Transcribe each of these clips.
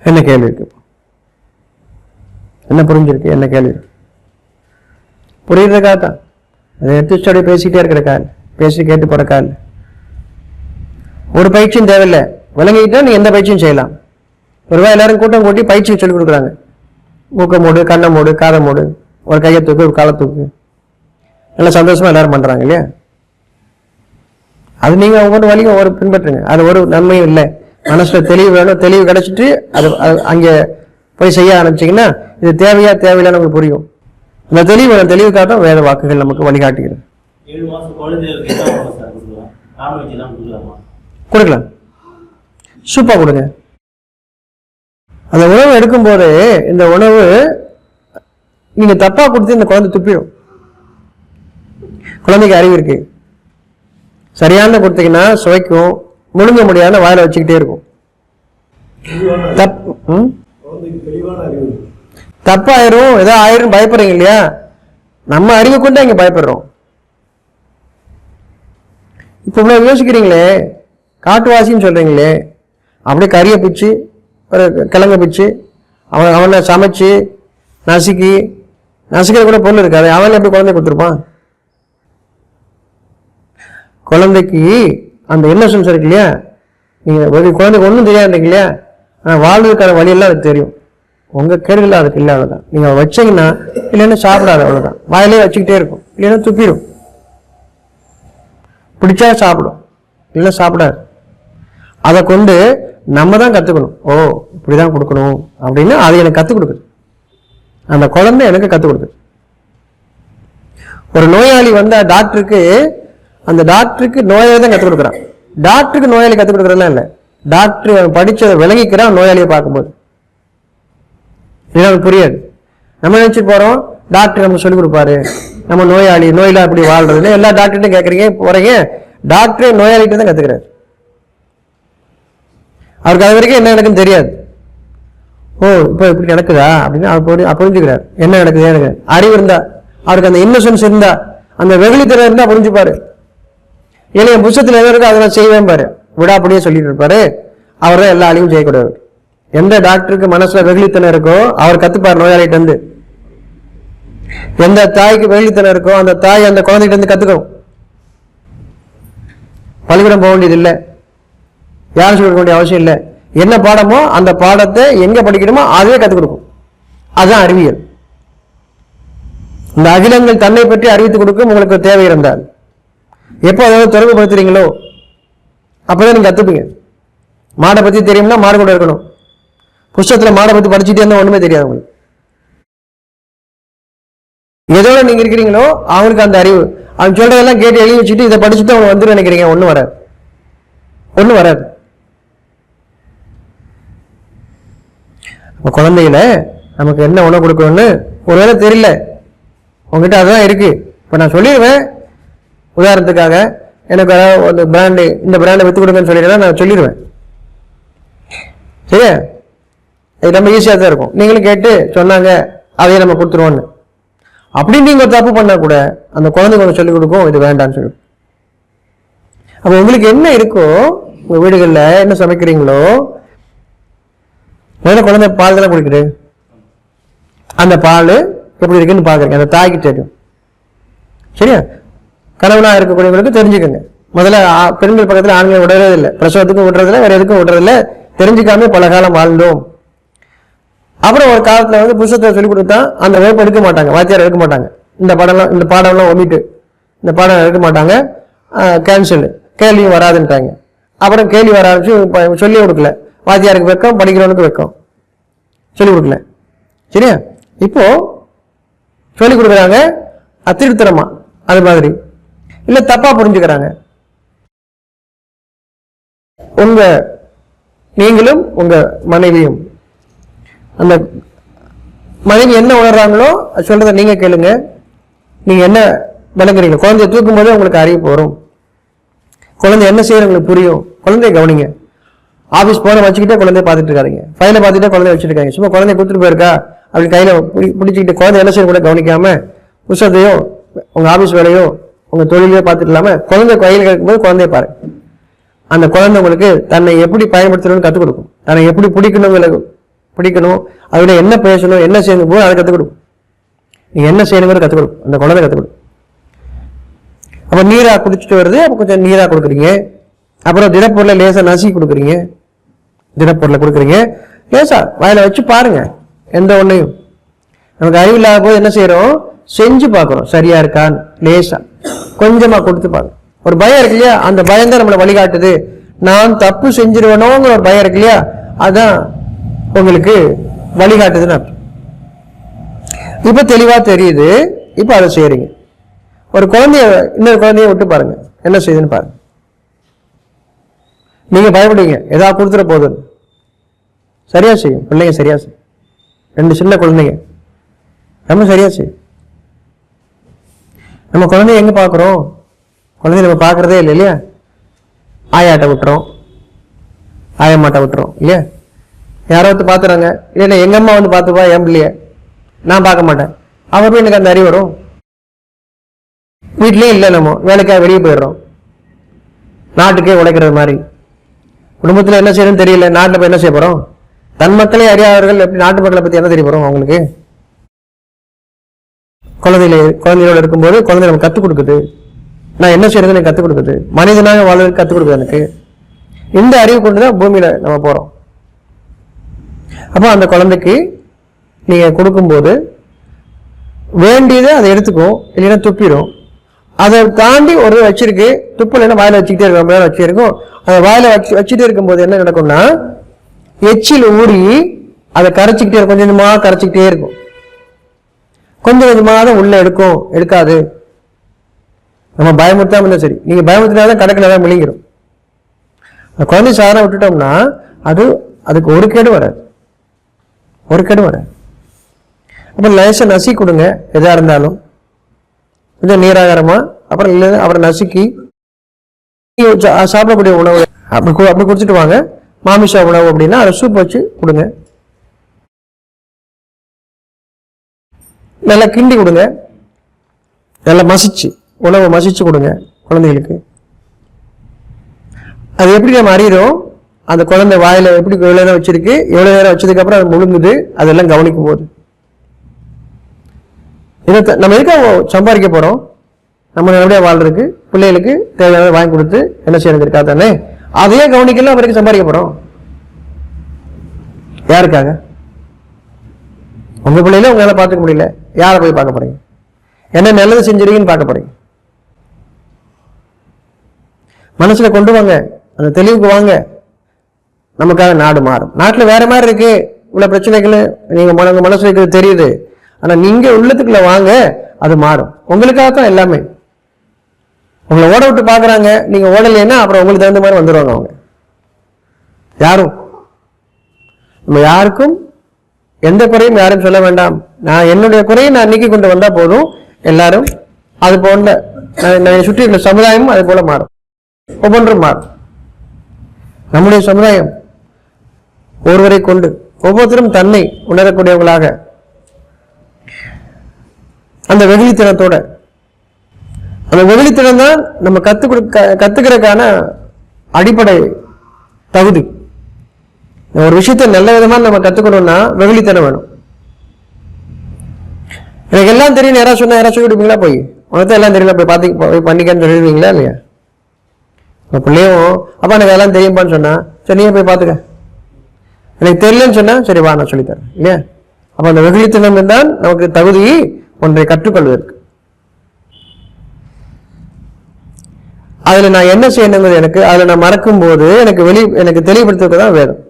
என்ன கேள்வி இருக்கு? என்ன புரிஞ்சிருக்கு? என்ன கேள்வி இருக்கு? புரியுறதுக்காக தான் அதை எடுத்து ஸ்டடி பேசிக்கிட்டே இருக்கிற கால், பேசி கேட்டு போற கால். ஒரு பயிற்சியும் தேவையில்லை. விளங்கிக்கிட்டா நீ எந்த பயிற்சியும் செய்யலாம். ஒருவா எல்லாரும் கூட்டம் கூட்டி பயிற்சி சொல்லிக் கொடுக்குறாங்க. மூக்க மூடு, கண்ணை மூடு, காதை மூடு, ஒரு கையை தூக்கு, ஒரு காலை தூக்கு, நல்லா சந்தோஷமா எல்லாரும் பண்றாங்க இல்லையா? அது நீங்க ஒவ்வொரு வழியும் ஒவ்வொரு பின்பற்றுங்க. அது ஒரு நன்மையும் இல்லை. மனசுல தெளிவு வேணும். தெளிவு கிடைச்சிட்டு அது அங்கே போய் செய்ய ஆரம்பிச்சிங்கன்னா இது தேவையா தேவையில்லைன்னு உங்களுக்கு புரியும். இந்த தெளிவு வேணும். தெளிவுக்காட்டும் வேத வாக்குகள் நமக்கு வழிகாட்டுகிறது. கொடுக்கலாம், சூப்பா கொடுங்க. அந்த உணவு எடுக்கும் போது இந்த உணவு நீங்க தப்பா கொடுத்து இந்த குழந்தை துப்பிடும். குழந்தைக்கு அறிவு இருக்கு. சரியான கொடுத்தீங்கன்னா சுவைக்கும், முழுங்க முடியாத வாயில வச்சுக்கிட்டே இருக்கும். தப்பாயிரும், ஏதோ ஆயிரும் பயப்படுறீங்க இல்லையா? நம்ம அறிவை கொண்டு இங்க பயப்படுறோம். இப்ப இவ்வளவு யோசிக்கிறீங்களே, காட்டுவாசின்னு சொல்றீங்களே, அப்படியே கறியை பிச்சு ஒரு கிழங்க பிச்சு அவனை சமைச்சு நசுக்கிற கூட பொருள் இருக்காது. அவன் எப்படி குழந்தை கொடுத்துருப்பான்? குழந்தைக்கு அந்த இன்னசென்ஸ் இருக்கு இல்லையா? நீங்க ஒரு குழந்தைக்கு ஒன்றும் தெரியாதுங்க இல்லையா? ஆனால் வாழ்வதற்கான வழியெல்லாம் அதுக்கு தெரியும். உங்க கேடுகள் அதுக்கு இல்லை, அவ்வளவுதான். நீங்க வச்சீங்கன்னா இல்லைன்னா சாப்பிடாது, அவ்வளவுதான். வாயிலே வச்சுக்கிட்டே இருக்கும், இல்லைன்னா துப்பிடும். பிடிச்சா சாப்பிடும், இல்லைன்னா சாப்பிடாது. அதை கொண்டு நம்ம தான் கத்துக்கணும். ஓ இப்படிதான் கொடுக்கணும் அப்படின்னு அதை எனக்கு கத்துக் கொடுக்குது. அந்த குழந்தை எனக்கு கத்துக் கொடுக்குது. ஒரு நோயாளி வந்தா டாக்டருக்கு, அந்த டாக்டருக்கு நோயாளி தான் கத்துக் கொடுக்குறான். டாக்டருக்கு நோயாளி கத்துக் கொடுக்குறதுலாம் இல்லை. டாக்டர் படிச்சதை விளங்கிக்கிறான் நோயாளியை பார்க்கும்போது. இதெல்லாம் புரியாது. நம்ம நினைச்சிட்டு போறோம் டாக்டர் நம்ம சொல்லிக் கொடுப்பாரு, நம்ம நோயில அப்படி வாழ்றதுன்னு எல்லா டாக்டர்கிட்டும் கேட்கறீங்க போறீங்க. டாக்டரே நோயாளிகிட்ட தான் கத்துக்கிறாரு. அவருக்கு அது வரைக்கும் என்ன நடக்குன்னு தெரியாது. ஓ இப்போ இப்படி நடக்குதா அப்படின்னு அவர் புரிஞ்சுக்கிறார். என்ன நடக்குது எனக்கு அறிவு இருந்தா, அவருக்கு அந்த இன்னசென்ஸ் இருந்தா, அந்த வெகுளித்தனம் இருந்தா புரிஞ்சுப்பாரு. ஏன்னா என் புத்தகத்தில் எது இருக்கோ அதை நான் செய்வேன் பாரு, விடாப்படியே சொல்லிட்டு இருப்பாரு. அவர் தான் எல்லா ஆளையும் செய்யக்கூடாது. எந்த டாக்டருக்கு மனசுல வெகுளித்தனம் இருக்கோ அவர் கத்துப்பார் நோயாளிகிட்ட இருந்து. எந்த தாய்க்கு வெகுளித்தனம் இருக்கோ அந்த தாய் அந்த குழந்தைகிட்ட இருந்து கத்துக்கணும். பள்ளிக்கூடம் போக வேண்டியது இல்லை, யாரும் சொல்ல வேண்டிய அவசியம் இல்லை. என்ன பாடமோ அந்த பாடத்தை எங்க படிக்கணுமோ அதே கத்துக் கொடுக்கும். அதுதான் அறிவியல். இந்த அகிலங்கள் தன்னை பற்றி அறிவித்துக் கொடுக்கும் உங்களுக்கு தேவை இருந்தால். எப்போ அதாவது தொடர்புபடுத்துறீங்களோ அப்பதான் நீங்க கத்துப்பீங்க. மாடை பத்தி தெரியும்னா மாடு கூட இருக்கணும். புஸ்தகத்துல மாடை பத்தி படிச்சுட்டே இருந்தா ஒண்ணுமே தெரியாது உங்களுக்கு. எதோட நீங்க இருக்கிறீங்களோ அவனுக்கு அந்த அறிவு. அவன் சொல்றதெல்லாம் கேட்டு எழுதி வச்சுட்டு இதை படிச்சுட்டு அவன் வந்து நினைக்கிறீங்க, ஒண்ணும் வராது. குழந்தையில நமக்கு என்ன உணவு கொடுக்கணும்னு ஒருவேளை தெரியல, உங்ககிட்ட அதுதான் இருக்கு. இப்ப நான் சொல்லிடுவேன், உதாரணத்துக்காக எனக்கு ஒரு பிராண்டு, இந்த பிராண்டை வித்து கொடுங்கன்னு சொல்லிடுவேன், நான் சொல்லிடுவேன். சரியா? இது ரொம்ப ஈஸியா தான் இருக்கும். நீங்களும் கேட்டு சொன்னாங்க அதையே நம்ம கொடுத்துருவோன்னு. அப்படின்னு நீங்க ஒரு தப்பு பண்ணா கூட அந்த குழந்தைங்க ஒன்று சொல்லிக் கொடுக்கும், இது வேண்டான்னு சொல்லி. அப்ப உங்களுக்கு என்ன இருக்கோ, உங்க வீடுகள்ல என்ன சமைக்கிறீங்களோ, முதல்ல குழந்தை பால் தானே குடிக்குது. அந்த பால் எப்படி இருக்குன்னு பாக்குறீங்க, அந்த தாய்க்கு தெரியும். சரியா? கணவனா இருக்கக்கூடியவங்களுக்கு தெரிஞ்சுக்கோங்க. முதல்ல பெண்கள் பக்கத்துல ஆண்களை விடுறதே இல்லை, பிரசவத்துக்கும் விடுறதில்லை, வேற எதுக்கும் விடுறதில்லை. தெரிஞ்சுக்காம பல காலம் வாழ்ந்தோம். அப்புறம் ஒரு காலத்துல வந்து புத்தகத்தை சொல்லிக் கொடுத்தா அந்த வகுப்பு எடுக்க மாட்டாங்க, வாத்தியார் எடுக்க மாட்டாங்க. இந்த பாடம்லாம் ஒமிட்டு, இந்த பாடம் எடுக்க மாட்டாங்க, கேன்சல், கேள்வியும் வராதுன்ட்டாங்க. அப்புறம் கேள்வி வர ஆரம்பிச்சு சொல்லி கொடுக்கல. வாத்தியாருக்கு வெக்கம், படிக்கிறவனுக்கு வெக்கம், சொல்லிக் கொடுக்கல. சரியா? இப்போ சொல்லிக் கொடுக்குறாங்க திருத்தரமா, அது மாதிரி இல்ல தப்பா புரிஞ்சுக்கிறாங்க. நீங்களும் உங்க மனைவியும், அந்த மனைவி என்ன உணர்றாங்களோ சொல்றதை நீங்க கேளுங்க. நீங்க என்ன விளங்குறீங்க, குழந்தைய தூக்கும் போதே உங்களுக்கு அறிவு வரும். குழந்தை என்ன செய்யற உங்களுக்கு புரியும். குழந்தைய கவனிங்க. ஆபீஸ் போன வச்சுக்கிட்டே குழந்தைய பார்த்துட்டு இருக்காங்க, ஃபைலை பார்த்துட்டே குழந்தைய வச்சிருக்காங்க. சும்மா குழந்தைய கொடுத்துட்டு போயிருக்கா அப்படி கையில பிடிச்சிக்கிட்டு குழந்தை என்ன செய்ய கூட கவனிக்காம புத்தகத்தையோ உங்க ஆபீஸ் வேலையோ உங்க தொழிலையோ பார்த்துட்டு இல்லாம குழந்தை கையில் கேட்கும்போது குழந்தைய பாருங்க. அந்த குழந்தை உங்களுக்கு தன்னை எப்படி பயன்படுத்தணும்னு கற்றுக் கொடுக்கும், தன்னை எப்படி பிடிக்கணுங்கிற பிடிக்கணும், அதோட என்ன பேசணும், என்ன செய்யணும் போது அதை கற்றுக் கொடுக்கும். நீங்க என்ன செய்யணுங்கிறது கற்றுக் கொடுக்கும், அந்த குழந்தை கற்றுக் கொடுக்கும். அப்போ நீரா குடிச்சிட்டு வருது, அப்போ கொஞ்சம் நீரா கொடுக்குறீங்க. அப்புறம் தினப்பொருளை லேசா நசுக்கி கொடுக்குறீங்க, தினப்பொருளை கொடுக்குறீங்க, லேசா வாயில வச்சு பாருங்க. எந்த ஒன்றையும் நமக்கு அறிவில்லாத போது என்ன செய்யறோம், செஞ்சு பார்க்குறோம் சரியா இருக்கான்னு. லேசா கொஞ்சமா கொடுத்து பாருங்க. ஒரு பயம் இருக்கு இல்லையா, அந்த பயம் தான் நம்மளை வழிகாட்டுது. நான் தப்பு செஞ்சிருவேனோங்கிற ஒரு பயம் இருக்கு இல்லையா, அதான் உங்களுக்கு வழிகாட்டுதுன்னு அர்த்தம். இப்ப தெளிவா தெரியுது. இப்ப அதை செய்யறீங்க. ஒரு குழந்தைய இன்னொரு குழந்தைய விட்டு பாருங்க என்ன செய்யுதுன்னு பாருங்க. நீங்க பயப்படுவீங்க ஏதாவது கொடுத்துட போதுன்னு. சரியா செய்யும் பிள்ளைங்க, சரியா செய்யும். 2 சின்ன குழந்தைங்க நம்ம சரியா செய்யும். நம்ம குழந்தைய எங்க பாக்குறோம், குழந்தைய நம்ம பாக்குறதே இல்லை இல்லையா. ஆயாட்ட விட்டுறோம், ஆயம்மாட்ட விட்டுறோம் இல்லையா. யாராவது பாத்துறாங்க இல்லைன்னா எங்க அம்மா வந்து பாத்துப்பா என் பிள்ளைய, நான் பார்க்க மாட்டேன். அவரும் எனக்கு அந்த அறிவு வரும். வீட்லயே இல்லை, நம்ம வேலைக்காக வெளியே போயிடுறோம். நாட்டுக்கே உழைக்கிறது மாதிரி குடும்பத்தில் என்ன செய்யணும்னு தெரியல, நாட்டில் போய் என்ன செய்ய போறோம். தன் மக்களே அறியாதவர்கள் எப்படி நாட்டு மக்களை பத்தி என்ன தெரிய போறோம் அவங்களுக்கு. குழந்தைகளோட இருக்கும்போது குழந்தை நம்ம கற்றுக் கொடுக்குது, நான் என்ன செய்யறது எனக்கு கற்றுக் கொடுக்குது, மனிதனாக வாழ்றது கற்றுக் கொடுக்குது எனக்கு. இந்த அறிவு கொண்டுதான் பூமியில நம்ம போறோம். அப்போ அந்த குழந்தைக்கு நீங்க கொடுக்கும்போது வேண்டியதை அதை எடுத்துக்கும், இல்லைன்னா துப்பிடும். அதை தாண்டி ஒரு வச்சிருக்கு, துப்பலைன்னா வாயில வச்சுக்கிட்டே இருக்கும், மேல வச்சிருக்கும். அதை வாயில வச்சுட்டே இருக்கும்போது என்ன நடக்கும்னா எச்சில் ஊறி அதை கரைச்சிக்கிட்டே இருக்கும், கொஞ்சம் கொஞ்சமா கரைச்சிக்கிட்டே இருக்கும். கொஞ்சம் கொஞ்சமா தான் உள்ள எடுக்கும், எடுக்காது. நம்ம பயமுறுத்தாம இருந்தா சரி, நீங்க பயமுறுத்தினாதான் கடக்கு நேரம் விழுங்கிடும். குழந்தை சாதனம் விட்டுட்டோம்னா அதுக்கு ஒரு கேடு வராது, ஒரு கேடு வராது. அப்ப லேசா நசி கொடுங்க எதா இருந்தாலும், கொஞ்சம் நீராகாரமா. அப்புறம் இல்லை அப்புறம் நசுக்கி சாப்பிடக்கூடிய உணவு அப்படி குடிச்சிட்டு வாங்க. மாமிச உணவு அப்படின்னா அதை சூப் வச்சு கொடுங்க, நல்லா கிண்டி கொடுங்க, நல்லா மசிச்சு உணவை மசிச்சு கொடுங்க குழந்தைகளுக்கு. அது எப்படி நம்ம அறிகிறோம், அந்த குழந்தை வாயில எப்படி எவ்வளவு நேரம் வச்சிருக்கு, எவ்வளவு நேரம் வச்சதுக்கு அப்புறம் அது முழுங்குது, அதெல்லாம் கவனிக்கும் போது. இதை நம்ம எதுக்காக சம்பாதிக்க போறோம், நம்ம நல்லபடியா வாழ்றதுக்கு, பிள்ளைகளுக்கு தேவையானதை வாங்கி கொடுத்து என்ன செய்யறது இருக்கா தானே. அதையே கவனிக்கலாம் வரைக்கும் சம்பாதிக்க போறோம். யாருக்காக? உங்க பிள்ளைல உங்களால பார்த்துக்க முடியல, யாரை போய் பார்க்க போறீங்க, என்ன நல்லது செஞ்சிருக்கீங்கன்னு பார்க்க போறீங்க. மனசுல கொண்டு வாங்க, அந்த தெளிவுக்கு வாங்க. நமக்காக நாடு மாறும். நாட்டுல வேற மாதிரி இருக்கு, இவ்வளவு பிரச்சனைகள் நீங்க மனசுல இருக்கிறது தெரியுது. ஆனா நீங்க உள்ளத்துக்குள்ள வாங்க, அது மாறும். உங்களுக்காகத்தான் எல்லாமே. உங்களை ஓட விட்டு பாக்குறாங்க, நீங்க ஓடலைன்னா அப்புறம் உங்களுக்கு தகுந்த மாதிரி வந்துடுவாங்க அவங்க. யாரும் நம்ம யாருக்கும் எந்த குறையும் யாரும் சொல்ல வேண்டாம். நான் என்னுடைய குறையை நான் நீக்கி கொண்டு வந்தா போதும், எல்லாரும் அது போன்ற சுற்றி உள்ள சமுதாயமும் அது போல மாறும், ஒவ்வொன்றும் மாறும். நம்முடைய சமுதாயம் ஒருவரை கொண்டு ஒவ்வொருத்தரும் தன்னை உணரக்கூடியவங்களாக அந்த வெகுளித்தனத்தோட, அந்த வெகுளித்தனம் தான் நம்ம கத்துக்கிறதுக்கான அடிப்படை தகுதி. ஒரு விஷயத்தை நல்ல விதமா நம்ம கத்துக்கணும்னா வெகுளித்தனம் வேணும். எனக்கு எல்லாம் தெரியும் யாராவது சொன்னா யாராவது சொல்லிவிடுவீங்களா? போய் உனக்கு எல்லாம் தெரியல, போய் பார்த்து போய் பண்ணிக்கன்னு சொல்லிடுவீங்களா இல்லையா? பிள்ளையும் அப்பா எனக்கு எல்லாம் தெரியும்பான்னு சொன்னா சரி நீங்க போய் பார்த்துக்க, எனக்கு தெரியலன்னு சொன்னா சரி வா நான் சொல்லித்தரேன் இல்லையா? அப்ப அந்த வெகுளித்தனம் தான் நமக்கு தகுதி ஒன்றை கற்றுக்கொள்வதற்கு. அதுல நான் என்ன செய்யணுங்கிறது எனக்கு அதுல நான் மறக்கும் போது எனக்கு தெளிவுபடுத்துவதுக்கு தான் வேதம்.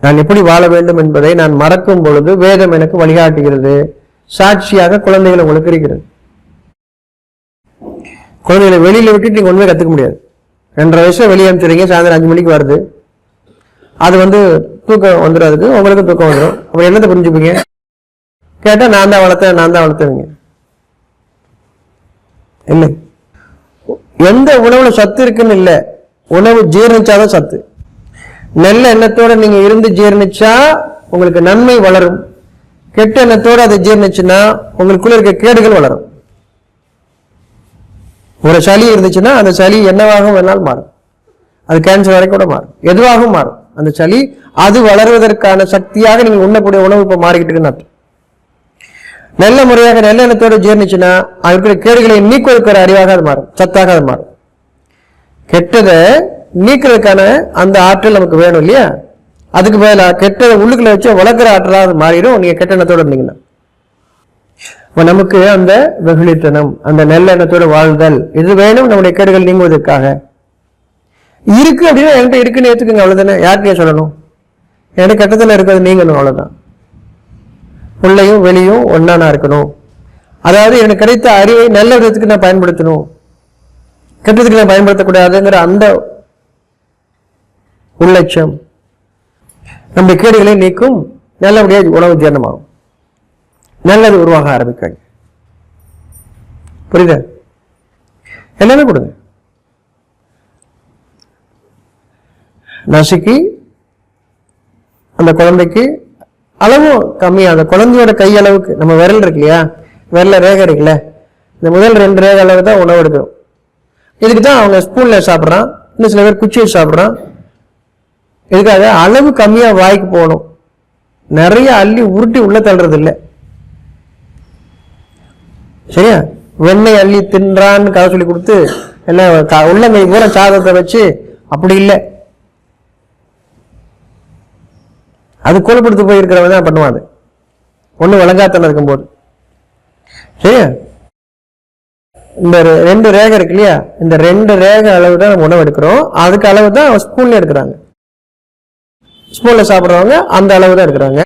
நான் எப்படி வாழ வேண்டும் என்பதை நான் மறக்கும் பொழுது வேதம் எனக்கு வழிகாட்டுகிறது. சாட்சியாக குழந்தைகளை உங்களுக்கு இருக்கிறது. குழந்தைகளை வெளியில விட்டுட்டு நீங்க ஒண்ணுமே கத்துக்க முடியாது. 2.5 வயசுல வெளியே அனுப்பிச்சுறீங்க, சாயந்தரம் 5 மணிக்கு வருது, அது தூக்கம் வந்துடும், அதுக்கு உங்களுக்கு தூக்கம் வந்துடும். அப்புறம் என்னத்தை புரிஞ்சுப்பீங்க? கேட்டா நான் தான் வளர்த்தேன் இல்லை. எந்த உணவுல சத்து இருக்குன்னு இல்லை, உணவு ஜீரணிச்சாதான் சத்து. நல்ல எண்ணத்தோட நீங்க இருந்து ஜீரணிச்சா உங்களுக்கு நன்மை வளரும். கெட்ட எண்ணத்தோட அதை ஜீரணிச்சுன்னா உங்களுக்குள்ள இருக்க கேடுகள் வளரும். ஒரு சளி இருந்துச்சுன்னா அந்த சளி என்னவாகவும் வேணாலும் மாறும், அது கேன்சர் வரைக்கும் கூட மாறும், எதுவாகவும் மாறும். அந்த சளி அது வளர்வதற்கான சக்தியாக நீங்க உண்ணக்கூடிய உணவு இப்ப மாறிக்கிட்டு இருக்குன்னு அர்த்தம். நல்ல முறையாக நல்ல எண்ணத்தோடு ஜீர்ணிச்சுன்னா இருக்கிற கேடுகளை நீக்குவதற்கு ஒரு அறிவாக அது மாறும், சத்தாக அது மாறும். கெட்டதை நீக்கிறதுக்கான அந்த ஆற்றல் நமக்கு வேணும் இல்லையா? அதுக்கு பதிலாக கெட்டதை உள்ளுக்குள்ள வச்சு வளர்க்குற ஆற்றலாக அது மாறிடும் நீங்க கெட்ட எண்ணத்தோடு இருந்தீங்கன்னா. நமக்கு அந்த வெகுளித்தனம், அந்த நல்ல எண்ணத்தோடு வாழ்தல் இது வேணும் நம்முடைய கேடுகள் நீங்குவதற்காக. இருக்கு அப்படின்னா என்கிட்ட இருக்குன்னு ஏத்துக்குங்க, அவ்வளவுதானே. யாருக்கே சொல்லணும் என்கிட்ட கெட்டத்தில் இருக்கிறது நீங்கணும், அவ்வளவுதான். உள்ளையும் வெளியும் ஒன்னா இருக்கணும். அதாவது எனக்கு கிடைத்த அறிவை நல்ல விதத்துக்கு நான் பயன்படுத்தணும், கெட்டதுக்கு நான் பயன்படுத்தக்கூடாதுங்கிற அந்த உள்ளட்சம் நம்முடைய கேடுகளை நீக்கும். நல்லபடியாக உணவு ஜீரணமாகும், நல்லது உருவாக ஆரம்பிக்காங்க. புரியுதா? எல்லாமே கொடுங்க. நசுக்கி அந்த குழந்தைக்கு அளவும் கம்மியா, அந்த குழந்தையோட கையளவுக்கு நம்ம விரல் இருக்கு இல்லையா, விரல ரேகை இருக்குல்ல, இந்த முதல் 2 ரேகை அளவு தான் உணவு எடுக்கணும். இதுக்கு தான் அவங்க ஸ்பூன்ல சாப்பிட்றான், இன்னும் சில பேர் குச்சியை சாப்பிட்றான். இதுக்காக அளவு கம்மியா வாய்க்கு போகணும், நிறைய அள்ளி உருட்டி உள்ள தள்ளுறது இல்லை. சரியா? வெண்ணெய் அள்ளி தின்றான்னு கதை சொல்லி கொடுத்து எல்லாம் உள்ளங்கை பூரா சாதத்தை வச்சு அப்படி இல்லை. அது கொழுப்படுத்து போயிருக்கிறவங்க தான் பண்ணுவாங்க, ஒண்ணு விளங்காத்தன இருக்கும்போது. சரியா? இந்த 2 ரேகை இருக்கு இல்லையா, இந்த 2 ரேகை அளவு தான் நம்ம உணவு எடுக்கிறோம். அதுக்கு அளவு தான் ஸ்பூன்ல எடுக்கிறாங்க. ஸ்பூன்ல சாப்பிட்றவங்க அந்த அளவு தான் எடுக்கிறாங்க.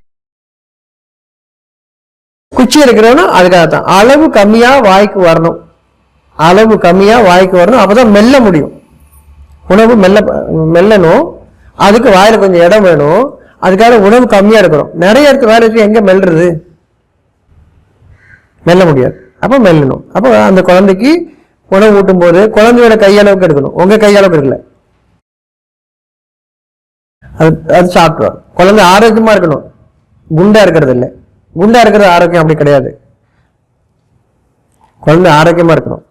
குச்சி எடுக்கிறவனா அதுக்காகத்தான் அளவு கம்மியா வாய்க்கு வரணும், அளவு கம்மியா வாய்க்கு வரணும். அப்பதான் மெல்ல முடியும், உணவு மெல்லணும். அதுக்கு வாயில கொஞ்சம் இடம் வேணும், அதுக்காக உணவு கம்மியா எடுக்கிறோம். நிறைய எடுத்து வாயில வச்சு எங்க மெல்றது? மெல்ல முடியாது. அப்ப மெல்லணும். அப்போ அந்த குழந்தைக்கு உணவு ஊட்டும் போது குழந்தையோட கையளவுக்கு எடுக்கணும், உங்க கையளவுக்கு இருக்குல்ல, அது சாப்பிட்டுரும். குழந்தை ஆரோக்கியமா இருக்கணும், குண்டா இருக்கிறது இல்லை. குண்டா இருக்கிறது ஆரோக்கியம் அப்படி கிடையாது. குழந்தை ஆரோக்கியமா இருக்கணும்.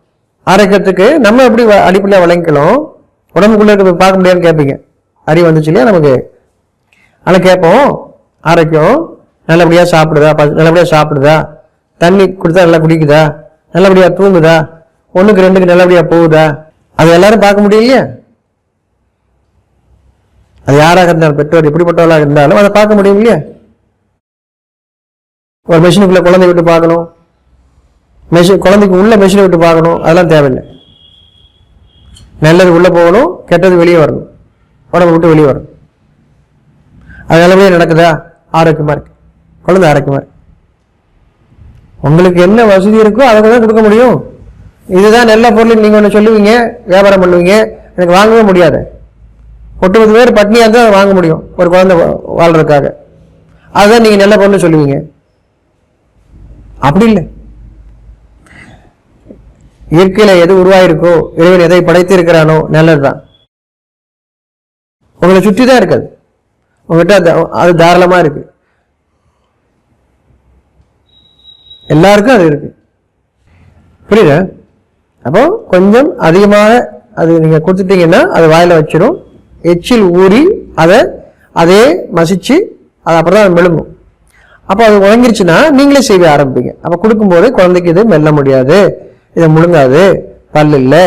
ஆரோக்கியத்துக்கு நம்ம எப்படி அடிப்படையா வழங்கிக்கலாம், உடம்புக்குள்ள இருக்க பார்க்க முடியாதுன்னு கேட்பீங்க. அறிவு வந்துச்சு இல்லையா நமக்கு, ஆனா கேட்போம். ஆரோக்கியம் நல்லபடியா சாப்பிடுதா, நல்லபடியா சாப்பிடுதா, தண்ணி குடித்தா நல்லா குடிக்குதா, நல்லபடியா தூங்குதா, 1க்கு 2க்கு நல்லபடியா போகுதா, அது எல்லாரும் பார்க்க முடியலையா? அது யாராக இருந்தாலும், பெற்றோர் எப்படிப்பட்டவர்களாக இருந்தாலும் அதை பார்க்க முடியும் இல்லையா? ஒரு மெஷினுக்குள்ள குழந்தை விட்டு பார்க்கணும், குழந்தைக்கு உள்ள மெஷினை விட்டு பார்க்கணும், அதெல்லாம் தேவையில்லை. நல்லது உள்ள போகணும், கெட்டது வெளியே வரணும், உடம்பு விட்டு வெளியே வரணும். அது நல்லபடியா நடக்குதா, ஆரோக்கியமா இருக்கு, குழந்தை ஆரோக்கியமா இருக்கு. உங்களுக்கு என்ன வசதி இருக்கோ அதை தான் கொடுக்க முடியும். இதுதான் நல்ல பொருள் நீங்க ஒன்று சொல்லுவீங்க, வியாபாரம் பண்ணுவீங்க, எனக்கு வாங்கவே முடியாது. 80 பேர் பட்னியா தான் வாங்க முடியும் ஒரு குழந்தை வாழ்றதுக்காக. அதுதான் நீங்க நல்ல பொருள் சொல்லுவீங்க. அப்படி இல்லை. இயற்கையில எது உருவாயிருக்கோ, இறைவன் எதை படைத்து இருக்கிறானோ நல்லதுதான். உங்களை சுற்றி தான் இருக்காது, உங்ககிட்ட அது தாராளமா இருக்கு. எல்லாருக்கும் அது இருக்கு. புரியுதா? அப்போ கொஞ்சம் அதிகமாக அது நீங்க கொடுத்துட்டீங்கன்னா அது வாயில வச்சிடும், எச்சில் ஊறி அதே மசிச்சு அது அப்புறம் தான் மெழுங்கும். அப்போ அது உழங்கிருச்சுன்னா நீங்களே செய்ய ஆரம்பிப்பீங்க. அப்போ கொடுக்கும்போது குழந்தைக்கு இது மெல்ல முடியாது, இதை முழுங்காது, பல் இல்லை,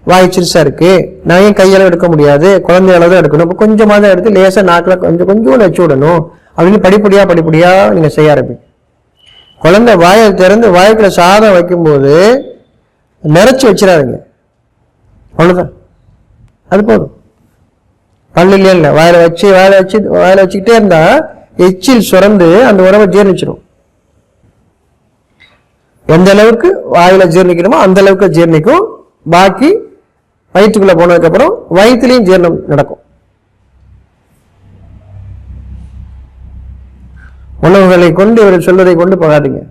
வாய் சிறுசா இருக்கு, நான் ஏன் கையால எடுக்க முடியாது, குழந்தை அளவு தான் எடுக்கணும், இப்போ கொஞ்சமாக தான் எடுத்து லேசா நாக்கில் கொஞ்சம் வச்சு விடணும் அப்படின்னு படிப்படியா நீங்க செய்ய ஆரம்பிங்க. குழந்தை வாயை திறந்து வாய்க்குள்ள சாதம் வைக்கும்போது நிறைச்சு வச்சிடாதீங்க, அவ்வளவுதான், அது போதும். பல்லு இல்லையா, வாயில வச்சுக்கிட்டே இருந்தா எச்சில் சுரந்து அந்த உணவை ஜீர்ணிச்சிடும். எந்த அளவுக்கு வாயில ஜீர்ணிக்கணுமோ அந்த அளவுக்கு ஜீர்ணிக்கும். பாக்கி வயிற்றுக்குள்ள போனதுக்கு அப்புறம் வயிற்றுலையும் ஜீரணம் நடக்கும். உணவுகளை கொண்டு இவர்கள் சொல்வதை கொண்டு போகாதீங்க.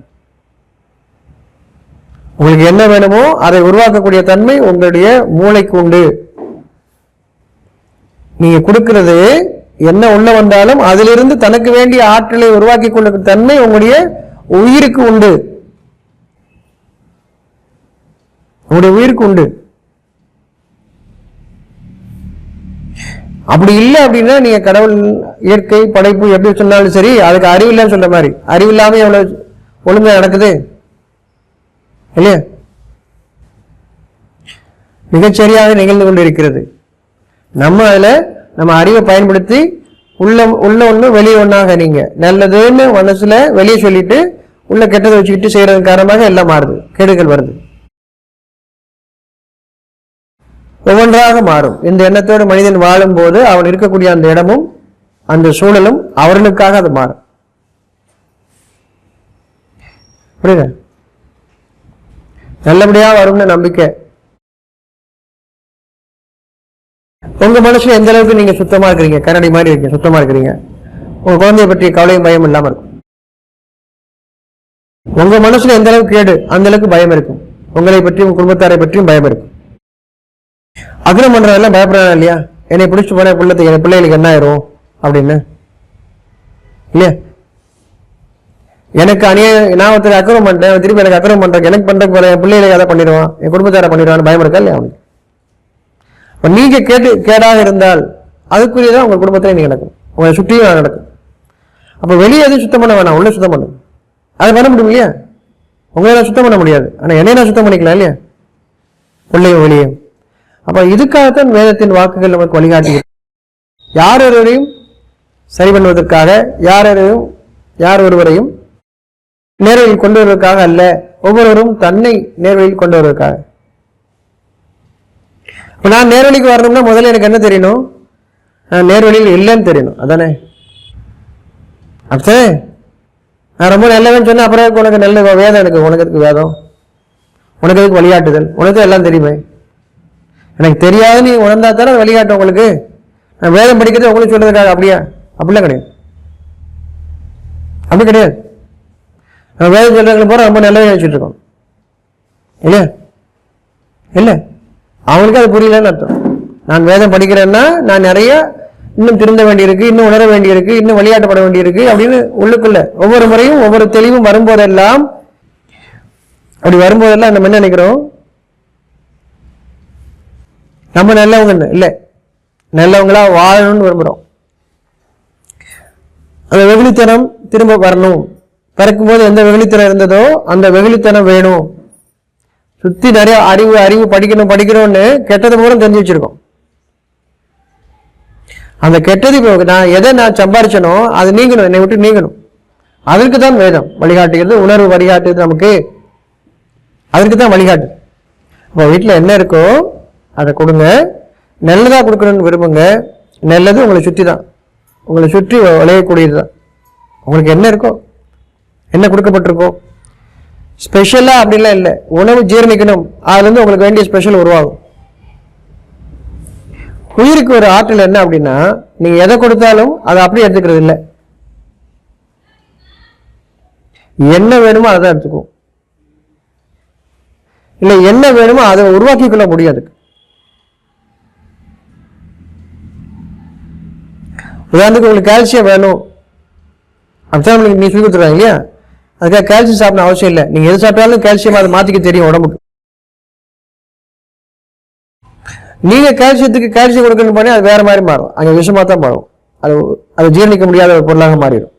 உங்களுக்கு என்ன வேணுமோ அதை உருவாக்கக்கூடிய தன்மை உங்களுடைய மூளைக்கு உண்டு. நீங்க கொடுக்கிறது என்ன உள்ள வந்தாலும் அதிலிருந்து தனக்கு வேண்டிய ஆற்றலை உருவாக்கி கொள்ள தன்மை உங்களுடைய உயிருக்கு உண்டு, உங்களுடைய உயிருக்கு உண்டு. அப்படி இல்லை அப்படின்னா நீங்க கடவுள், இயற்கை, படைப்பு எப்படி சொன்னாலும் சரி, அதுக்கு அறிவில்லைன்னு சொல்ற மாதிரி. அறிவில்லாம எவ்வளவு ஒழுங்கா நடக்குது இல்லையா? மிகச்சரியாக நிகழ்ந்து கொண்டு இருக்கிறது. நம்ம அதுல நம்ம அறிவை பயன்படுத்தி உள்ள ஒண்ணு வெளியே ஒண்ணாக, நீங்க நல்லதுன்னு மனசுல வெளியே சொல்லிட்டு உள்ள கெட்டதை வச்சுக்கிட்டு செய்யறது காரணமாக எல்லாம் மாறுது, கேடுகள் வருது, ஒவ்வொன்றாக மாறும். இந்த எண்ணத்தோடு மனிதன் வாழும் போது அவன் இருக்கக்கூடிய அந்த இடமும் அந்த சூழலும் அவர்களுக்காக அது மாறும். புரியுது? நல்லபடியா வரும்னு நம்பிக்கை. உங்க மனசுல எந்த அளவுக்கு நீங்க சுத்தமா இருக்கிறீங்க, கரடி மாதிரி இருக்கீங்க, சுத்தமா இருக்கிறீங்க, உங்க குழந்தைய பற்றிய கவலையும் பயம் இல்லாம இருக்கும். உங்க மனசுல எந்த அளவுக்கு கேடு, அந்த அளவுக்கு பயம் இருக்கும். உங்களை பற்றியும் உங்க குடும்பத்தாரை பற்றியும் பயம் இருக்கும். அக்ரம் பண்றதெல்லாம் பயப்படுறாங்க இல்லையா? என்னை பிடிச்சிட்டு போன பிள்ளைக்கு, என் பிள்ளைகளுக்கு என்ன ஆயிரும் அப்படின்னு இல்லையா? எனக்கு நான் ஒருத்தர் அக்ரம் பண்றேன், திருப்பி எனக்கு அக்ரம் பண்றேன், எனக்கு பண்ற போல என் பிள்ளைகளுக்கு எதை பண்ணிடுவான், என் குடும்பத்தாரை பண்ணிடுவான்னு பயம் இருக்கா இல்லையா அவனுக்கு? நீங்க கேடாக இருந்தால் அதுக்குரியதான் உங்க குடும்பத்திலே நீங்க நடக்கும், உங்களை சுற்றியும் நடக்கும். அப்ப வெளியே எதுவும் சுத்தம் பண்ண வேணாம், உள்ள சுத்தம் பண்ணும். அதை பண்ண முடியும் இல்லையா? உங்களை சுத்தம் பண்ண முடியாது, ஆனா என்னைய நான் சுத்தம் பண்ணிக்கலாம் இல்லையா, உள்ளேயும் வெளியும். அப்ப இதுக்காகத்தான் வேதத்தின் வாக்குகள் நமக்கு வழிகாட்டி. யார் ஒருவரையும் சரி பண்ணுவதற்காக, யார் ஒருவரையும் நேர்வழியில் கொண்டு வருவதற்காக அல்ல, ஒவ்வொருவரும் தன்னை நேர்வழியில் கொண்டு வருவதற்காக. நான் நேர்வழிக்கு வரணும்னா முதல்ல எனக்கு என்ன தெரியணும், நான் நேர்வழியில் இல்லைன்னு தெரியணும். அதானே? அப்படியே நான் ரொம்ப நல்லவன்னு சொன்னேன், அப்புறம் உனக்கு நல்ல வேதம், எனக்கு உனக்கு எதுக்கு வேதம், உனக்கு எதுக்கு வழிகாட்டுதல், உனக்கு எல்லாம் தெரியுமே. எனக்கு தெரியாது நீ உணர்ந்தா தானே வழிகாட்டும் உங்களுக்கு. நான் வேதம் படிக்கிறது உங்களுக்கு சொல்றதுக்காக அப்படியா? அப்படிலாம் கிடையாது, அப்படி கிடையாது. நம்ம வேதம் சொல்றவங்களை போற ரொம்ப நல்லவே நினைச்சிட்டு இருக்கோம் இல்லையா? இல்லை, அவங்களுக்கு அது புரியலன்னு அர்த்தம். நான் வேதம் படிக்கிறேன்னா நான் நிறைய இன்னும் திருந்த வேண்டியிருக்கு, இன்னும் உணர வேண்டியிருக்கு, இன்னும் வழிகாட்டப்பட வேண்டியிருக்கு அப்படின்னு உள்ளுக்குள்ள ஒவ்வொரு முறையும் ஒவ்வொரு தெளிவும் வரும்போதெல்லாம், அப்படி வரும்போதெல்லாம் நம்ம என்ன நினைக்கிறோம், நம்ம நல்லவங்க இல்லை, நல்லவங்களா வாழணும்னு விரும்புறோம். அந்த வெகுளித்தனம் திரும்ப வரணும். பிறக்கும் போது எந்த வெகுளித்தனம் இருந்ததோ அந்த வெகுளித்தனம் வேணும். சுத்தி நிறைய அறிவு படிக்கணும்னு கெட்டது மூலம் தெரிஞ்சு வச்சிருக்கோம். அந்த கெட்டது நான் சம்பாரிச்சனோ அது நீங்கணும், என்னை விட்டு நீங்கணும். அதற்கு தான் வேதம் வழிகாட்டுகிறது, உணர்வு வழிகாட்டுது நமக்கு, அதற்கு தான் வழிகாட்டு. இப்போ வீட்டில் என்ன இருக்கோ அதை கொடுங்க, நல்லதா கொடுக்கணும்னு விரும்புங்க. நல்லது உங்களை சுற்றி தான், உங்களை சுற்றி விளையக்கூடியது தான். உங்களுக்கு என்ன இருக்கோ, என்ன கொடுக்கப்பட்டிருக்கோ, ஸ்பெஷலா அப்படின்லாம் இல்லை. உணவு ஜீரணிக்கணும், அதுல இருந்து உங்களுக்கு வேண்டிய ஸ்பெஷல் உருவாகும். உயிருக்கு ஒரு ஆற்றல் என்ன அப்படின்னா, நீங்க எதை கொடுத்தாலும் அதை அப்படியே எடுத்துக்கிறது இல்லை, என்ன வேணுமோ அதை தான் எடுத்துக்கும். இல்லை என்ன வேணுமோ அதை உருவாக்கி கொள்ள முடியாது. உதாரணத்துக்கு உங்களுக்கு கால்சியம் வேணும் அப்படிதான் உங்களுக்கு நீ சொல்லி கொடுத்துருவாங்க இல்லையா? அதுக்காக கால்சியம் சாப்பிட அவசியம் இல்லை, நீங்க எது சாப்பிட்டாலும் கால்சியம் அதை மாத்திக்க தெரியும் உடம்புக்கு. நீங்க கால்சியத்துக்கு கால்சியம் கொடுக்கணும் பண்ணி அது வேற மாதிரி மாறும், அங்க விஷமா தான் மாறும், அது ஜீரணிக்க முடியாத ஒரு பொருளாக மாறிடும்.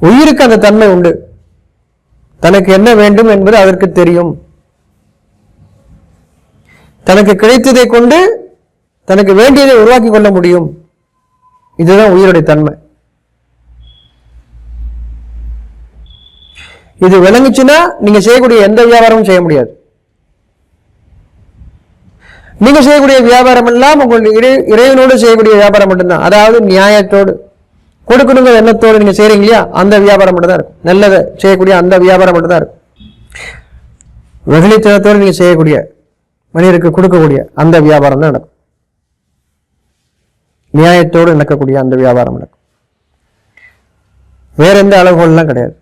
உயிருக்கு அந்த தன்மை உண்டு, தனக்கு என்ன வேண்டும் என்பது அதற்கு தெரியும். தனக்கு கிடைத்ததை கொண்டு தனக்கு வேண்டியதை உருவாக்கி கொள்ள முடியும். இதுதான் உயிருடைய தன்மை. இது விளங்குச்சுன்னா நீங்க செய்யக்கூடிய எந்த வியாபாரமும் செய்ய முடியாது. நீங்க செய்யக்கூடிய வியாபாரம் எல்லாம் உங்களுடைய இறைவனோடு செய்யக்கூடிய வியாபாரம் மட்டும்தான். அதாவது நியாயத்தோடு கொடுக்கணுங்கிற எண்ணத்தோடு நீங்க செய்யறீங்க இல்லையா, அந்த வியாபாரம் மட்டும் தான் இருக்கும். நல்லதை செய்யக்கூடிய அந்த வியாபாரம் மட்டும் தான் இருக்கும். வெகுளித்தனத்தோடு நீங்க செய்யக்கூடிய, மனிதருக்கு கொடுக்கக்கூடிய அந்த வியாபாரம் தான் நடக்கும். நியாயத்தோடு நடக்கக்கூடிய அந்த வியாபாரம் நடக்கும். வேற எந்த அளவுகோல்லாம் கிடையாது.